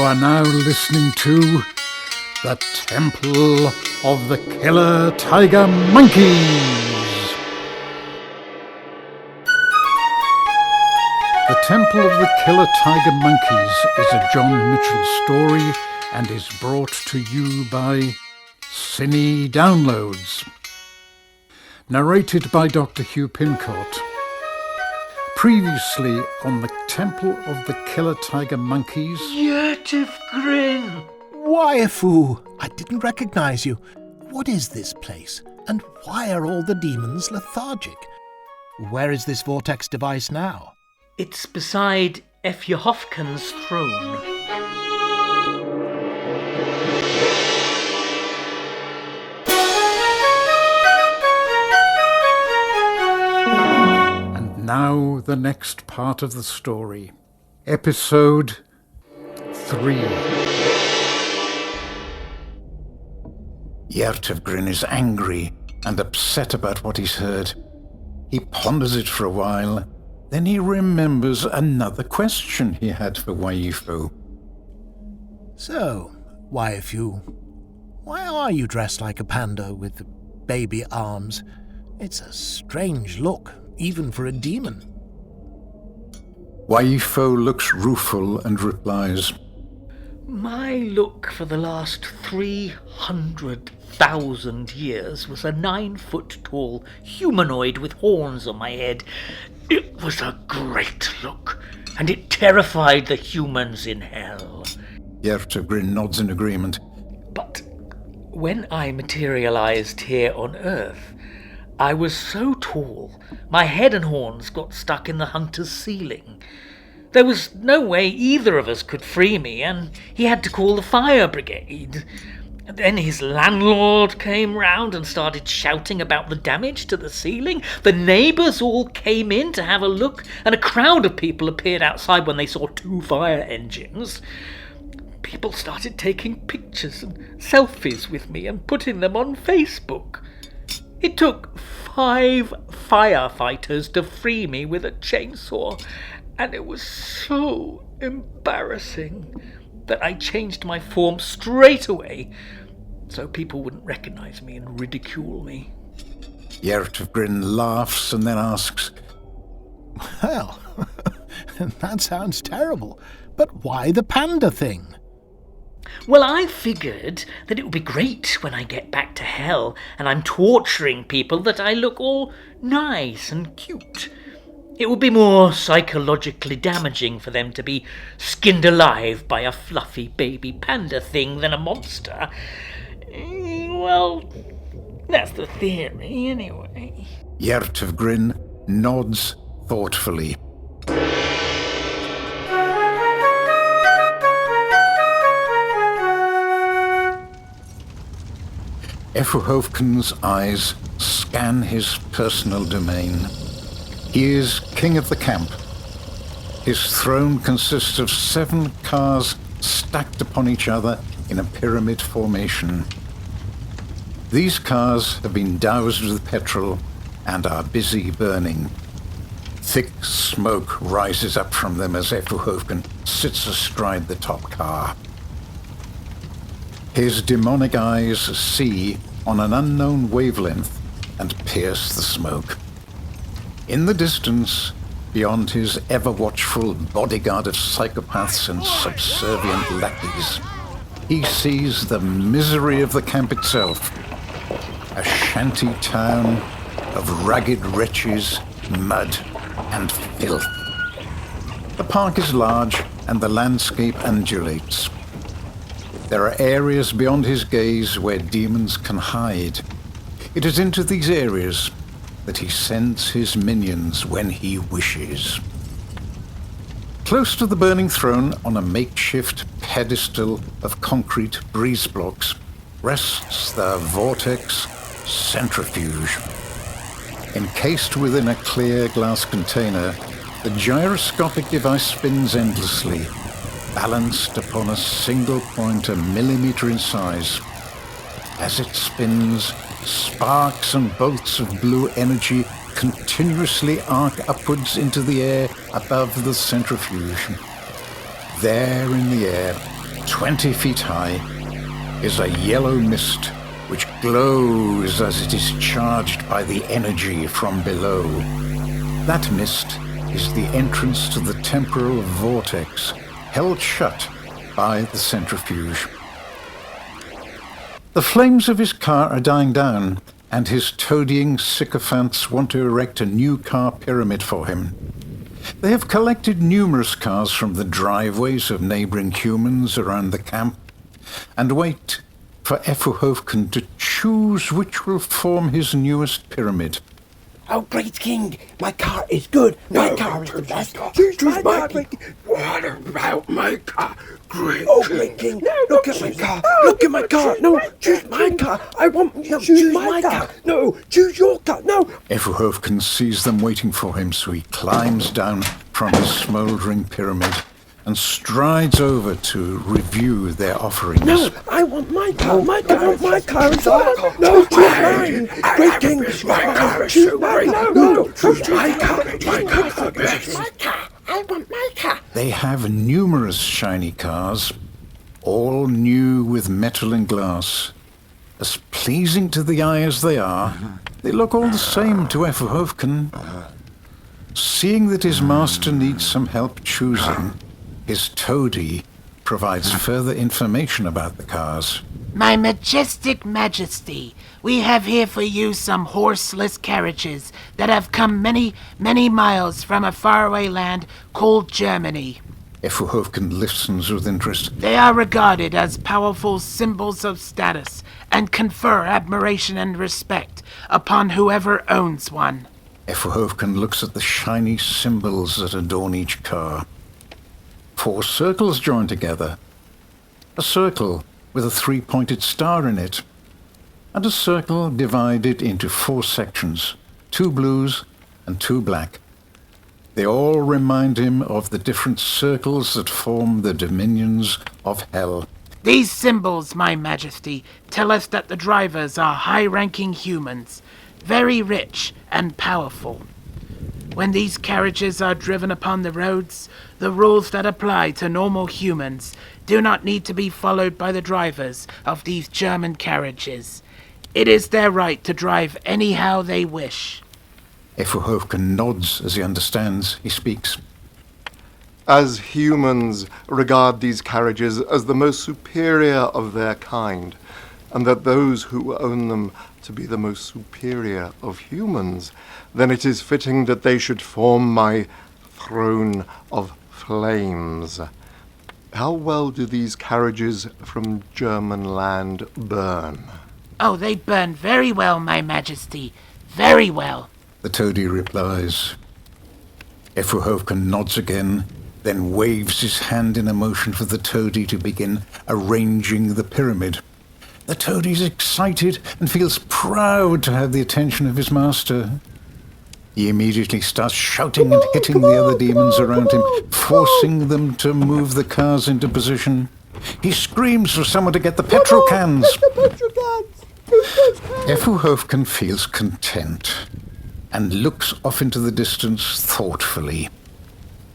are now listening to The Temple of the Killer Tiger Monkeys. The Temple of the Killer Tiger Monkeys is a John Mitchell story and is brought to you by Cine Downloads. Narrated by Dr. Hugh Pincott. Previously on the Temple of the Killer Tiger Monkeys. Yertafgryn! Weuifo! I didn't recognize you. What is this place? And why are all the demons lethargic? Where is this Vortex device now? It's beside Efuhofcn's throne. Now the next part of the story. Episode 3. Yertafgryn is angry and upset about what he's heard. He ponders it for a while, then he remembers another question he had for Weuifo. So, Weuifo, why are you dressed like a panda with baby arms? It's a strange look, even for a demon. Weuifo looks rueful and replies, My look for the last 300,000 years was a 9-foot-tall humanoid with horns on my head. It was a great look, and it terrified the humans in hell. Yertafgryn nods in agreement. But when I materialized here on Earth, I was so tall, my head and horns got stuck in the hunter's ceiling. There was no way either of us could free me, and he had to call the fire brigade. Then his landlord came round and started shouting about the damage to the ceiling. The neighbours all came in to have a look, and a crowd of people appeared outside when they saw 2 fire engines. People started taking pictures and selfies with me and putting them on Facebook. It took 5 firefighters to free me with a chainsaw, and it was so embarrassing that I changed my form straight away so people wouldn't recognize me and ridicule me. Yertafgryn laughs and then asks, Well, that sounds terrible, but why the panda thing? Well, I figured that it would be great when I get back to hell and I'm torturing people that I look all nice and cute. It would be more psychologically damaging for them to be skinned alive by a fluffy baby panda thing than a monster. Well, that's the theory anyway. Yertafgryn nods thoughtfully. Efuhofcn's eyes scan his personal domain. He is king of the camp. His throne consists of 7 cars stacked upon each other in a pyramid formation. These cars have been doused with petrol and are busy burning. Thick smoke rises up from them as Efuhofcn sits astride the top car. His demonic eyes see on an unknown wavelength and pierce the smoke. In the distance, beyond his ever-watchful bodyguard of psychopaths and subservient lackeys, he sees the misery of the camp itself. A shanty town of ragged wretches, mud, and filth. The park is large and the landscape undulates. There are areas beyond his gaze where demons can hide. It is into these areas that he sends his minions when he wishes. Close to the burning throne, on a makeshift pedestal of concrete breeze blocks, rests the Vortex centrifuge. Encased within a clear glass container, the gyroscopic device spins endlessly, balanced upon a single point a millimeter in size. As it spins, sparks and bolts of blue energy continuously arc upwards into the air above the centrifuge. There in the air, 20 feet high, is a yellow mist which glows as it is charged by the energy from below. That mist is the entrance to the temporal vortex, held shut by the centrifuge. The flames of his car are dying down, and his toadying sycophants want to erect a new car pyramid for him. They have collected numerous cars from the driveways of neighboring humans around the camp, and wait for Efuhofcn to choose which will form his newest pyramid. Oh, great king, my car is good. My car is the best. Choose my car. What about my car, great Oh, great king, look at my car. Look at my car. No, choose my car. I want you to choose my car. No, choose your car. No. Efuhofcn sees them waiting for him, so he climbs down from his smouldering pyramid and strides over to review their offerings. No, I want my car. My car. My car is ours. No, choose mine. Great king, My car is choose so mine. great. No, Choose my car. My car's the best. my car. I want my car. They have numerous shiny cars, all new with metal and glass. As pleasing to the eye as they are, they look all the same to Efuhofcn. Seeing that his master needs some help choosing, his toady provides further information about the cars. My majestic majesty, we have here for you some horseless carriages that have come many, many miles from a faraway land called Germany. Efuhofcn listens with interest. They are regarded as powerful symbols of status and confer admiration and respect upon whoever owns one. Efuhofcn looks at the shiny symbols that adorn each car. 4 circles join together. A circle with a 3-pointed star in it, and a circle divided into 4 sections, 2 blues and 2 black. They all remind him of the different circles that form the dominions of hell. These symbols, my majesty, tell us that the drivers are high-ranking humans, very rich and powerful. When these carriages are driven upon the roads, the rules that apply to normal humans do not need to be followed by the drivers of these German carriages. It is their right to drive anyhow they wish. Efuhofcn nods as he understands. He speaks. As humans regard these carriages as the most superior of their kind, and that those who own them to be the most superior of humans, then it is fitting that they should form my throne of flames. How well do these carriages from German land burn? Oh, they burn very well, my majesty. Very well. The toady replies. Efuhofcn nods again, then waves his hand in a motion for the toady to begin arranging the pyramid. The toady's excited and feels proud to have the attention of his master. He immediately starts shouting and hitting the other demons around him, forcing them to move the cars into position. He screams for someone to get the petrol cans. Efuhofcn feels content and looks off into the distance thoughtfully.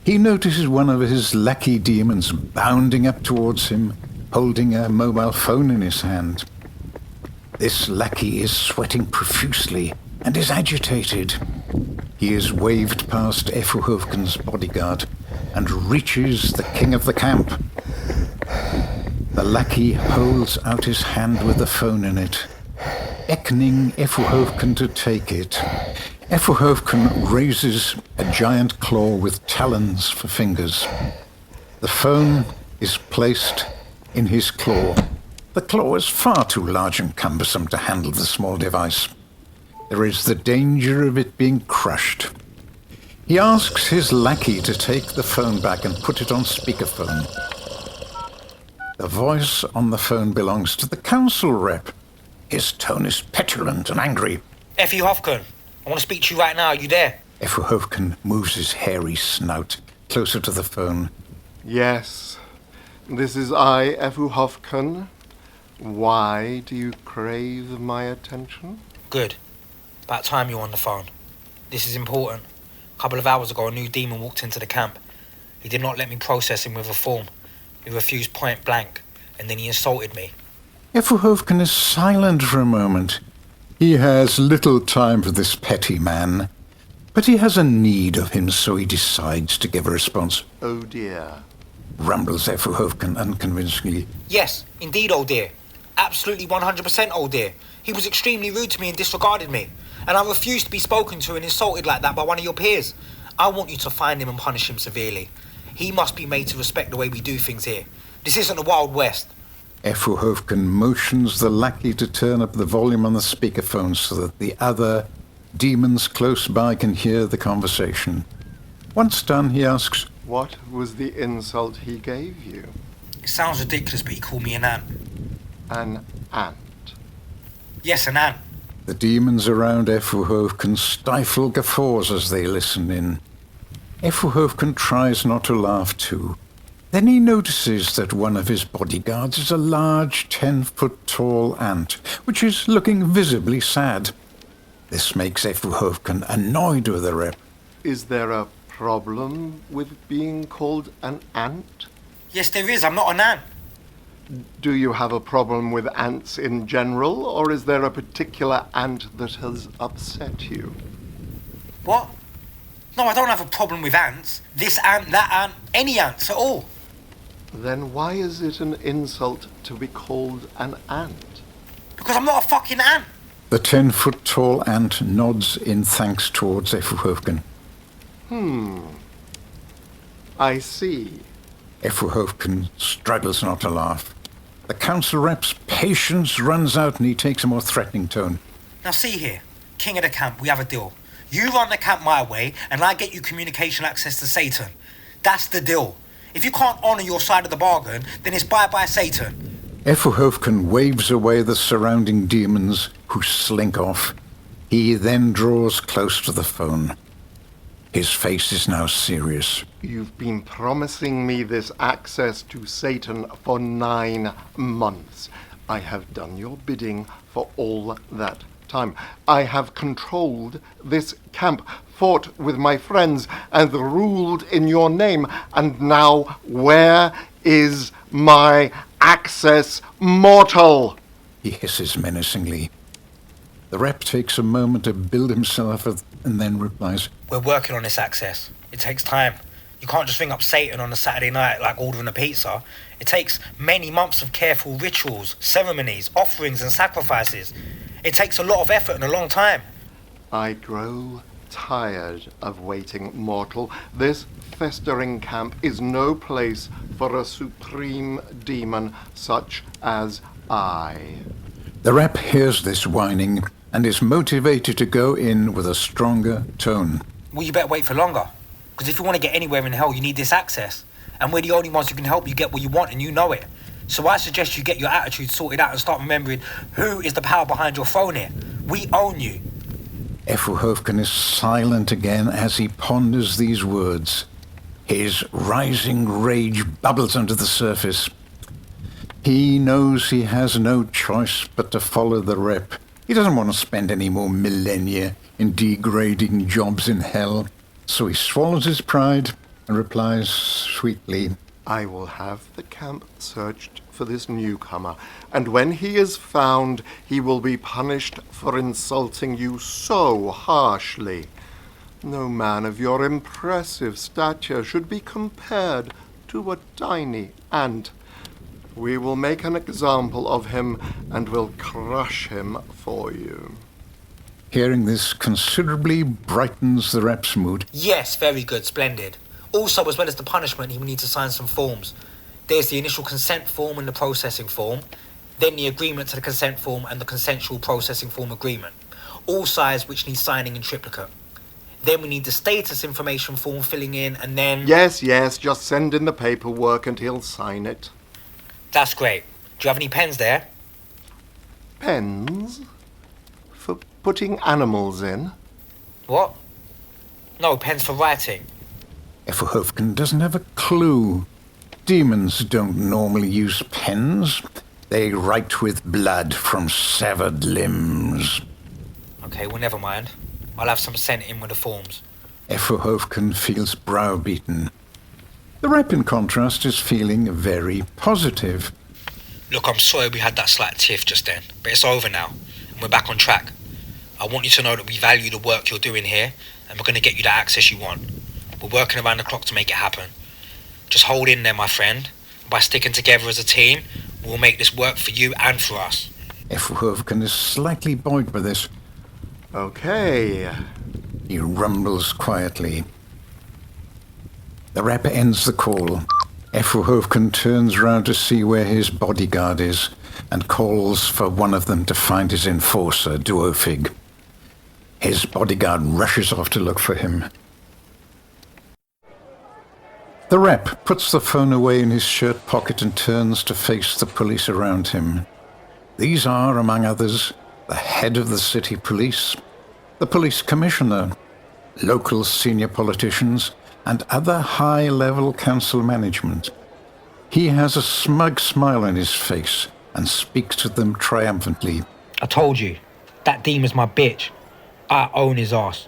He notices one of his lackey demons bounding up towards him, holding a mobile phone in his hand. This lackey is sweating profusely and is agitated. He is waved past Efuhofcn's bodyguard and reaches the king of the camp. The lackey holds out his hand with the phone in it, beckoning Efuhofcn to take it. Efuhofcn raises a giant claw with talons for fingers. The phone is placed in his claw. The claw is far too large and cumbersome to handle the small device. There is the danger of it being crushed. He asks his lackey to take the phone back and put it on speakerphone. The voice on the phone belongs to the council rep. His tone is petulant and angry. Efuhofcn, I want to speak to you right now. Are you there? Efuhofcn moves his hairy snout closer to the phone. Yes, this is I, Efuhofcn. Why do you crave my attention? Good. About time you're on the phone. This is important. A couple of hours ago, a new demon walked into the camp. He did not let me process him with a form. He refused point blank, and then he insulted me. Efuhofcn is silent for a moment. He has little time for this petty man, but he has a need of him, so he decides to give a response. Oh dear. Rumbles Efuhofcn unconvincingly. Yes, indeed, old dear. Absolutely 100% old dear. He was extremely rude to me and disregarded me. And I refused to be spoken to and insulted like that by one of your peers. I want you to find him and punish him severely. He must be made to respect the way we do things here. This isn't the Wild West. Efuhofcn motions the lackey to turn up the volume on the speakerphone so that the other demons close by can hear the conversation. Once done, he asks, What was the insult he gave you? It sounds ridiculous, but he called me an ant. An ant. Yes, an ant. The demons around Efuhofcn stifle guffaws as they listen in. Efuhofcn tries not to laugh too. Then he notices that one of his bodyguards is a large 10-foot-tall ant, which is looking visibly sad. This makes Efuhofcn annoyed with the rep. Is there a problem with being called an ant? Yes, there is. I'm not an ant. Do you have a problem with ants in general, or is there a particular ant that has upset you? What? No, I don't have a problem with ants. This ant, that ant, any ants at all. Then why is it an insult to be called an ant? Because I'm not a fucking ant. The 10-foot-tall ant nods in thanks towards Efuhofcn. I see. Efuhofcn struggles not to laugh. The council rep's patience runs out and he takes a more threatening tone. Now see here, king of the camp, we have a deal. You run the camp my way, and I get you communication access to Satan. That's the deal. If you can't honour your side of the bargain, then it's bye-bye Satan. Efuhofcn waves away the surrounding demons, who slink off. He then draws close to the phone. His face is now serious. You've been promising me this access to Satan for 9 months. I have done your bidding for all that time. I have controlled this camp, fought with my friends, and ruled in your name. And now, where is my access, mortal? He hisses menacingly. The rep takes a moment to build himself up and then replies, We're working on this access. It takes time. You can't just ring up Satan on a Saturday night like ordering a pizza. It takes many months of careful rituals, ceremonies, offerings and sacrifices. It takes a lot of effort and a long time. I grow tired of waiting, mortal. This festering camp is no place for a supreme demon such as I. The rep hears this whining and is motivated to go in with a stronger tone. Well, you better wait for longer. Because if you want to get anywhere in hell, you need this access. And we're the only ones who can help you get what you want, and you know it. So I suggest you get your attitude sorted out and start remembering who is the power behind your throne here. We own you. Efuhofcn is silent again as he ponders these words. His rising rage bubbles under the surface. He knows he has no choice but to follow the rep. He doesn't want to spend any more millennia in degrading jobs in hell, so he swallows his pride and replies sweetly, I will have the camp searched for this newcomer, and when he is found, he will be punished for insulting you so harshly. No man of your impressive stature should be compared to a tiny ant. We will make an example of him and will crush him for you. Hearing this considerably brightens the rep's mood. Yes, very good, splendid. Also, as well as the punishment, he will need to sign some forms. There's the initial consent form and the processing form, then the agreement to the consent form and the consensual processing form agreement, all sides which need signing in triplicate. Then we need the status information form filling in, and then... Yes, just send in the paperwork and he'll sign it. That's great. Do you have any pens there? Pens? For putting animals in? What? No, pens for writing. Efuhofcn doesn't have a clue. Demons don't normally use pens. They write with blood from severed limbs. Okay, well, never mind. I'll have some sent in with the forms. Efuhofcn feels browbeaten. The rep, in contrast, is feeling very positive. Look, I'm sorry we had that slight tiff just then, but it's over now, and we're back on track. I want you to know that we value the work you're doing here, and we're going to get you the access you want. We're working around the clock to make it happen. Just hold in there, my friend. By sticking together as a team, we'll make this work for you and for us. Efuhofcn is slightly buoyed by this. Okay. He rumbles quietly. The rep ends the call. Efuhofcn turns round to see where his bodyguard is and calls for one of them to find his enforcer, Dhoiufg. His bodyguard rushes off to look for him. The rep puts the phone away in his shirt pocket and turns to face the police around him. These are, among others, the head of the city police, the police commissioner, local senior politicians, and other high-level council management. He has a smug smile on his face and speaks to them triumphantly. I told you, that demon's my bitch. I own his ass.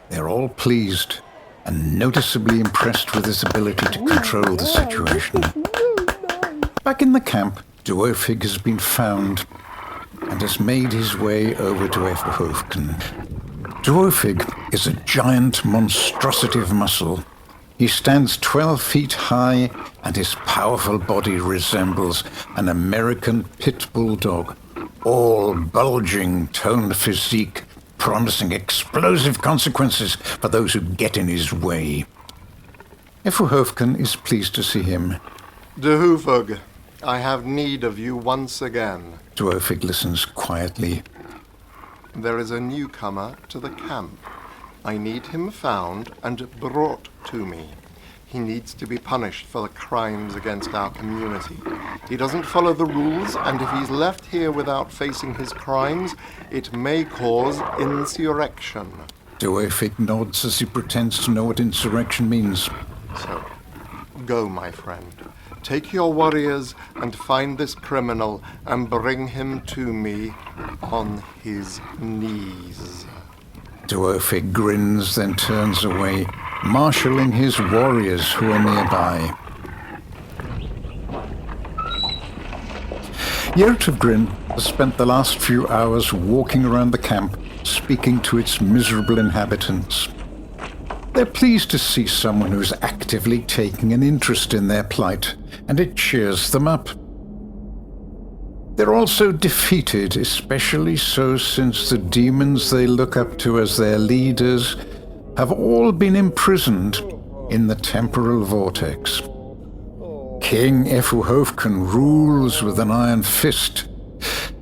They're all pleased and noticeably impressed with his ability to control the situation. Back in the camp, Dhoiufg has been found and has made his way over to Efuhofcn. Dhoiufg is a giant monstrosity of muscle. He stands 12 feet high, and his powerful body resembles an American pit bulldog, all bulging, toned physique, promising explosive consequences for those who get in his way. Efuhofcn is pleased to see him. Dhoiufg, I have need of you once again. Dhoiufg listens quietly. There is a newcomer to the camp. I need him found and brought to me. He needs to be punished for the crimes against our community. He doesn't follow the rules, and if he's left here without facing his crimes, it may cause insurrection. Dhoiufg nods as he pretends to know what insurrection means. So, go, my friend. Take your warriors and find this criminal and bring him to me on his knees. Dhoiufg grins, then turns away, marshalling his warriors who are nearby. Yertafgryn has spent the last few hours walking around the camp, speaking to its miserable inhabitants. They're pleased to see someone who's actively taking an interest in their plight, and it cheers them up. They're also defeated, especially so since the demons they look up to as their leaders have all been imprisoned in the temporal vortex. King Efuhofcn rules with an iron fist.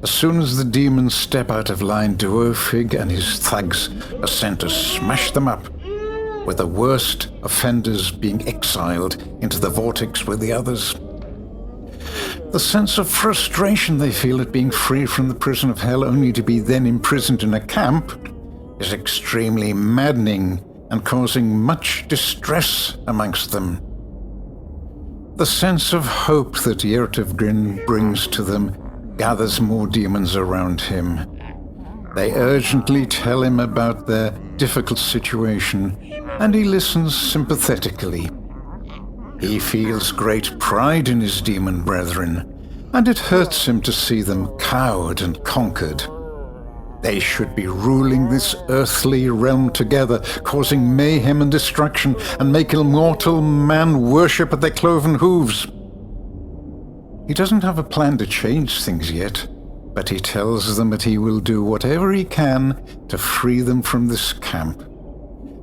As soon as the demons step out of line, Dhoiufg and his thugs are sent to smash them up, with the worst offenders being exiled into the vortex with the others. The sense of frustration they feel at being free from the prison of hell only to be then imprisoned in a camp is extremely maddening and causing much distress amongst them. The sense of hope that Yertafgryn brings to them gathers more demons around him. They urgently tell him about their difficult situation, and he listens sympathetically. He feels great pride in his demon brethren, and it hurts him to see them cowed and conquered. They should be ruling this earthly realm together, causing mayhem and destruction, and make immortal man worship at their cloven hooves. He doesn't have a plan to change things yet, but he tells them that he will do whatever he can to free them from this camp.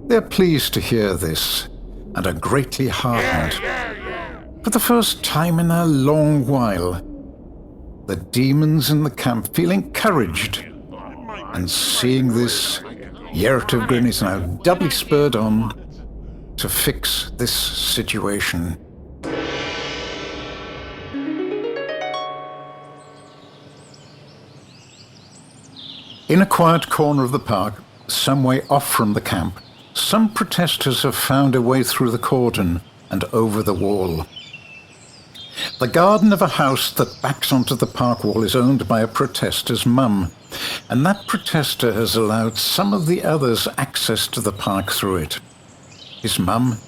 They're pleased to hear this, and are greatly heartened. For the first time in a long while, the demons in the camp feel encouraged, and seeing this, Yertafgryn is now doubly spurred on to fix this situation. In a quiet corner of the park, some way off from the camp, some protesters have found a way through the cordon and over the wall. The garden of a house that backs onto the park wall is owned by a protester's mum, and that protester has allowed some of the others access to the park through it. His mum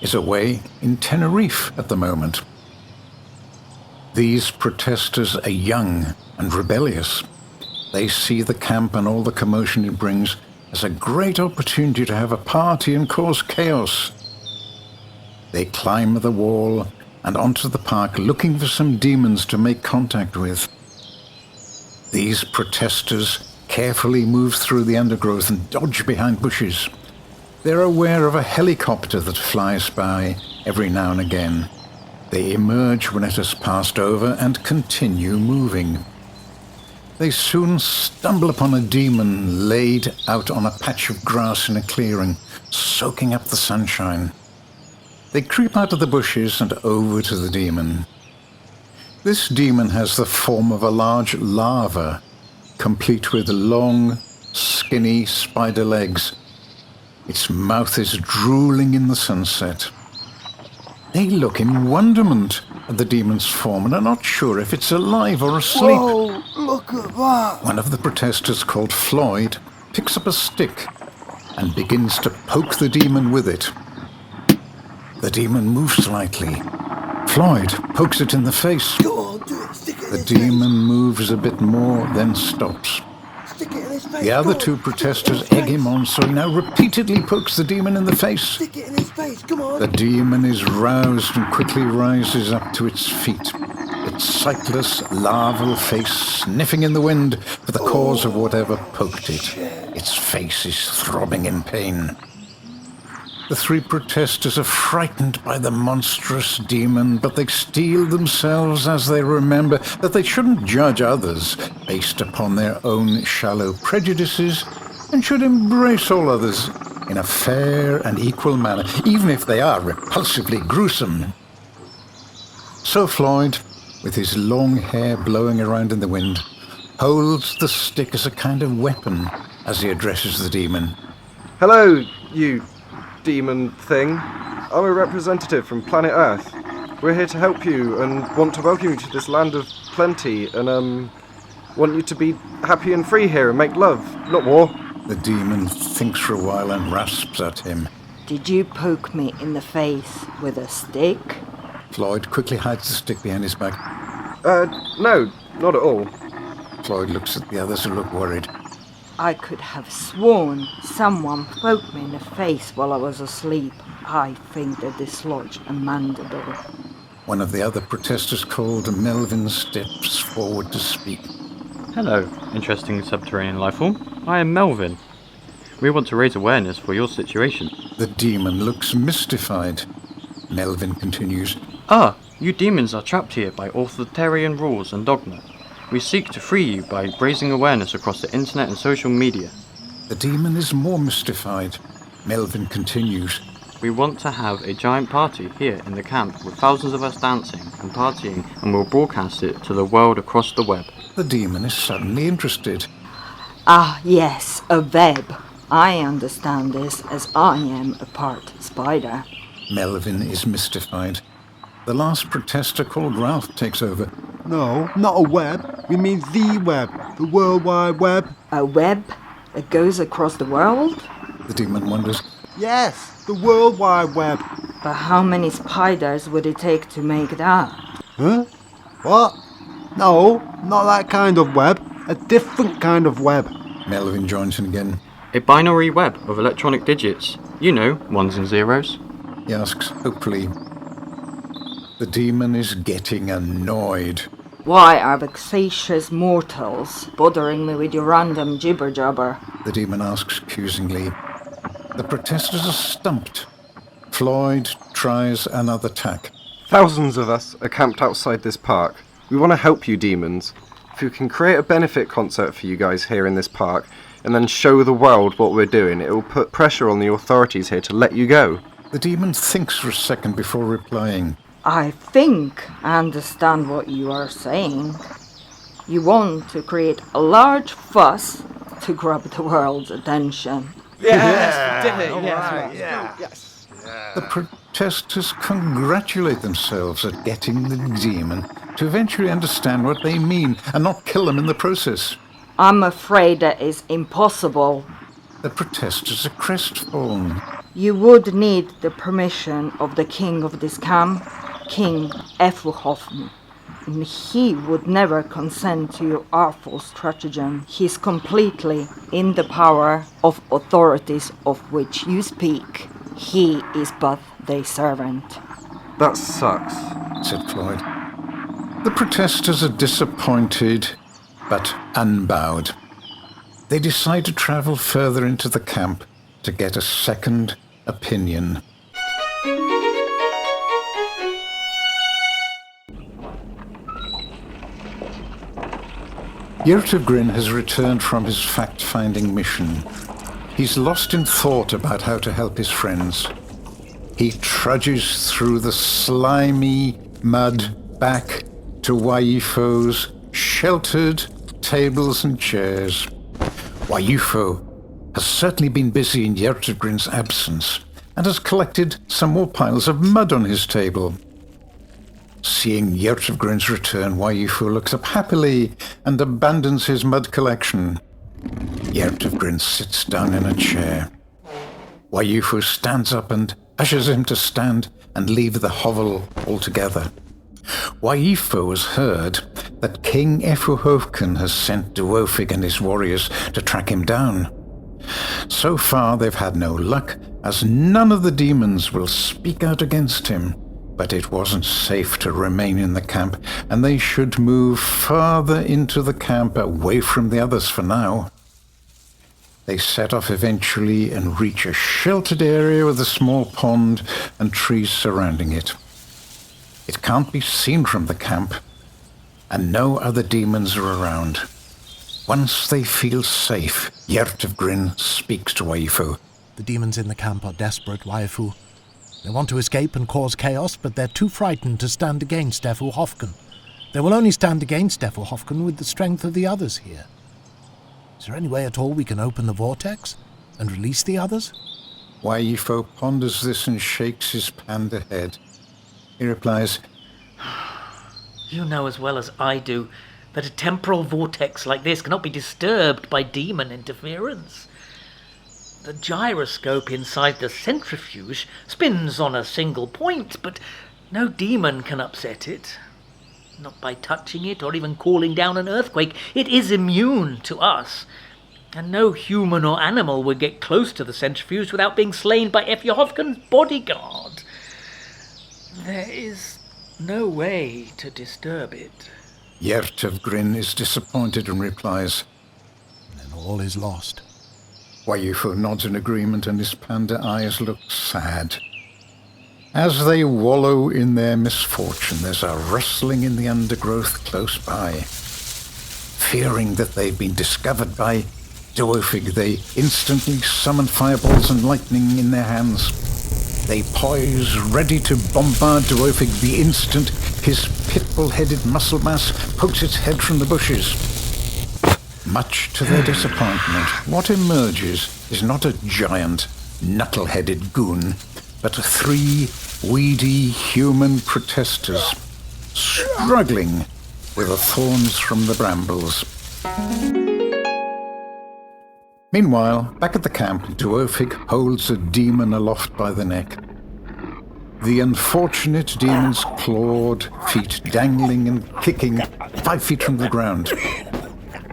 is away in Tenerife at the moment. These protesters are young and rebellious. They see the camp and all the commotion it brings as a great opportunity to have a party and cause chaos. They climb the wall and onto the park looking for some demons to make contact with. These protesters carefully move through the undergrowth and dodge behind bushes. They're aware of a helicopter that flies by every now and again. They emerge when it has passed over and continue moving. They soon stumble upon a demon laid out on a patch of grass in a clearing, soaking up the sunshine. They creep out of the bushes and over to the demon. This demon has the form of a large larva, complete with long, skinny spider legs. Its mouth is drooling in the sunset. They look in wonderment at the demon's form and are not sure if it's alive or asleep. Whoa, look at that! One of the protesters, called Floyd, picks up a stick and begins to poke the demon with it. The demon moves slightly. Floyd pokes it in the face. Go on, do it. Stick it in The his demon moves a bit more, then stops. face. Stick it in his face. The other Go two on. protesters Stick it in egg his him face. on, so he now repeatedly pokes the demon in the face. Stick it in his face. Come on. The demon is roused and quickly rises up to its feet, its sightless, larval face sniffing in the wind for the cause of whatever poked it. Its face is throbbing in pain. The three protesters are frightened by the monstrous demon, but they steel themselves as they remember that they shouldn't judge others based upon their own shallow prejudices and should embrace all others in a fair and equal manner, even if they are repulsively gruesome. So Floyd, with his long hair blowing around in the wind, holds the stick as a kind of weapon as he addresses the demon. Hello, you demon thing. I'm a representative from planet Earth. We're here to help you and want to welcome you to this land of plenty and, want you to be happy and free here and make love, not war. The demon thinks for a while and rasps at him. Did you poke me in the face with a stick? Floyd quickly hides the stick behind his back. No, not at all. Floyd looks at the others who look worried. I could have sworn someone poked me in the face while I was asleep. I think they dislodged a mandible. One of the other protesters, called Melvin, steps forward to speak. Hello, interesting subterranean life form. I am Melvin. We want to raise awareness for your situation. The demon looks mystified. Melvin continues. You demons are trapped here by authoritarian rules and dogma. We seek to free you by raising awareness across the internet and social media. The demon is more mystified. Melvin continues. We want to have a giant party here in the camp with thousands of us dancing and partying, and we'll broadcast it to the world across the web. The demon is suddenly interested. Ah, yes, a web. I understand this as I am a part spider. Melvin is mystified. The last protester, called Ralph, takes over. No, not a web. We mean the web. The World Wide Web. A web that goes across the world? The demon wonders. Yes, the World Wide Web. But how many spiders would it take to make that? Huh? What? No, not that kind of web. A different kind of web. Melvin joins in again. A binary web of electronic digits. You know, ones and zeros. He asks hopefully. The demon is getting annoyed. Why are vexatious mortals bothering me with your random jibber-jabber? The demon asks accusingly. The protesters are stumped. Floyd tries another tack. Thousands of us are camped outside this park. We want to help you demons. If we can create a benefit concert for you guys here in this park and then show the world what we're doing, it will put pressure on the authorities here to let you go. The demon thinks for a second before replying. I think I understand what you are saying. You want to create a large fuss to grab the world's attention. Yes. The protesters congratulate themselves at getting the demon to eventually understand what they mean and not kill them in the process. I'm afraid that is impossible. The protesters are crestfallen. You would need the permission of the king of this camp, King Efuhofcn. And he would never consent to your artful stratagem. He is completely in the power of authorities of which you speak. He is but their servant. That sucks, said Floyd. The protesters are disappointed, but unbowed. They decide to travel further into the camp to get a second opinion. Yertafgryn has returned from his fact-finding mission. He's lost in thought about how to help his friends. He trudges through the slimy mud back to Weuifo's sheltered tables and chairs. Weuifo has certainly been busy in Yertafgryn's absence and has collected some more piles of mud on his table. Seeing Yertafgryn's return, Weuifo looks up happily and abandons his mud collection. Yertafgryn sits down in a chair. Weuifo stands up and ushers him to stand and leave the hovel altogether. Weuifo has heard that King Efuhofcn has sent Dhoiufg and his warriors to track him down. So far they've had no luck, as none of the demons will speak out against him. But it wasn't safe to remain in the camp, and they should move farther into the camp away from the others for now. They set off eventually and reach a sheltered area with a small pond and trees surrounding it. It can't be seen from the camp, and no other demons are around. Once they feel safe, Yertafgryn speaks to Weuifo. The demons in the camp are desperate, Weuifo. They want to escape and cause chaos, but they're too frightened to stand against Efuhofcn. They will only stand against Efuhofcn with the strength of the others here. Is there any way at all we can open the Vortex and release the others? Weuifo ponders this and shakes his panda head. He replies, You know as well as I do that a temporal vortex like this cannot be disturbed by demon interference. The gyroscope inside the centrifuge spins on a single point, but no demon can upset it. Not by touching it or even calling down an earthquake. It is immune to us. And no human or animal would get close to the centrifuge without being slain by Efuhofcn's bodyguard. There is no way to disturb it. Yertafgryn is disappointed and replies, Then all is lost. Weuifo nods in agreement and his panda eyes look sad. As they wallow in their misfortune, there's a rustling in the undergrowth close by. Fearing that they've been discovered by Dhoiufg, they instantly summon fireballs and lightning in their hands. They poise, ready to bombard Dhoiufg the instant his pitbull-headed muscle mass pokes its head from the bushes. Much to their disappointment, what emerges is not a giant, knuckle-headed goon, but 3 weedy human protesters, struggling with the thorns from the brambles. Meanwhile, back at the camp, Dhoiufg holds a demon aloft by the neck. The unfortunate demon's clawed feet dangling and kicking 5 feet from the ground.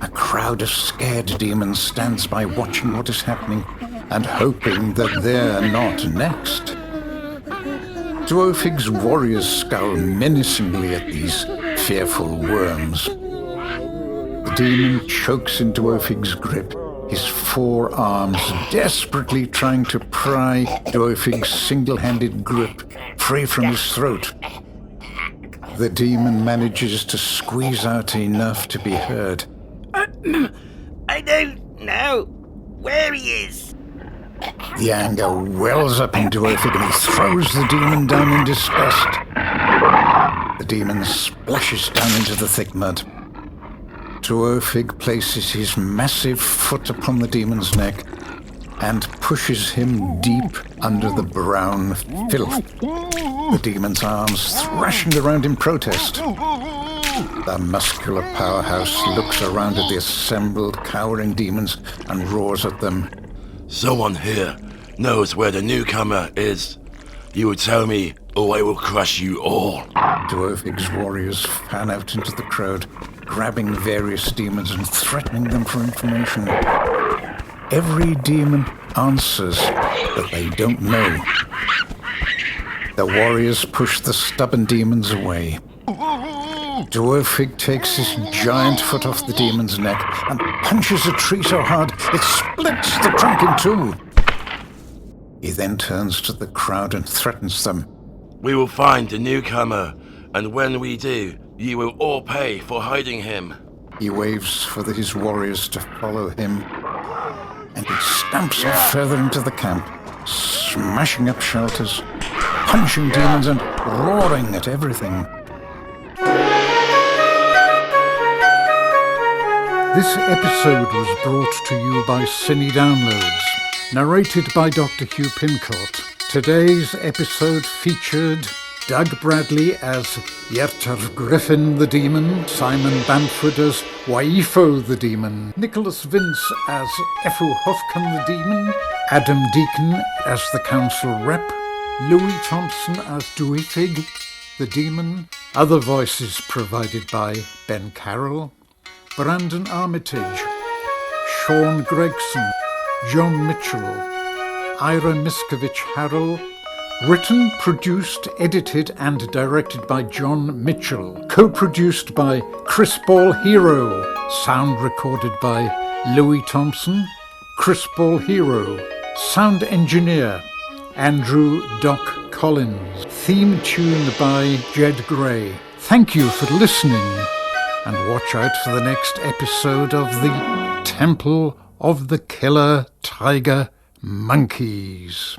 A crowd of scared demons stands by watching what is happening and hoping that they're not next. Dhoiufg's warriors scowl menacingly at these fearful worms. The demon chokes in Dhoiufg's grip, his 4 arms desperately trying to pry Dhoiufg's single-handed grip free from his throat. The demon manages to squeeze out enough to be heard. I don't know where he is. The anger wells up in Dhoiufg and he throws the demon down in disgust. The demon splashes down into the thick mud. Dhoiufg places his massive foot upon the demon's neck and pushes him deep under the brown filth. The demon's arms thrashing around in protest. The muscular powerhouse looks around at the assembled, cowering demons and roars at them. Someone here knows where the newcomer is, you will tell me, or I will crush you all. Dhoiufg's warriors fan out into the crowd, grabbing various demons and threatening them for information. Every demon answers, but they don't know. The warriors push the stubborn demons away. Dhoiufg takes his giant foot off the demon's neck and punches a tree so hard it splits the trunk in two. He then turns to the crowd and threatens them. We will find the newcomer, and when we do, you will all pay for hiding him. He waves for his warriors to follow him, and he stamps off further into the camp, smashing up shelters, punching demons and roaring at everything. This episode was brought to you by Cine Downloads, narrated by Dr. Hugh Pincott. Today's episode featured Doug Bradley as Yertafgryn the Demon, Simon Bamford as Weuifo the Demon, Nicholas Vince as Efuhofcn the Demon, Adam Deacon as the Council Rep, Louis Thomsen as Dhoiufg the Demon. Other voices provided by Ben Carroll, Brandon Armitage, Shaun Gregson, John Mitchell, Ira Miskovic-Harrell. Written, produced, edited and directed by John Mitchell. Co-produced by Chris Ball Hero. Sound recorded by Louis Thomsen, Chris Ball Hero. Sound engineer Andrew Doc Collins. Theme tune by Jed Gray. Thank you for listening, and watch out for the next episode of the Temple of the Killer Tiger Monkeys.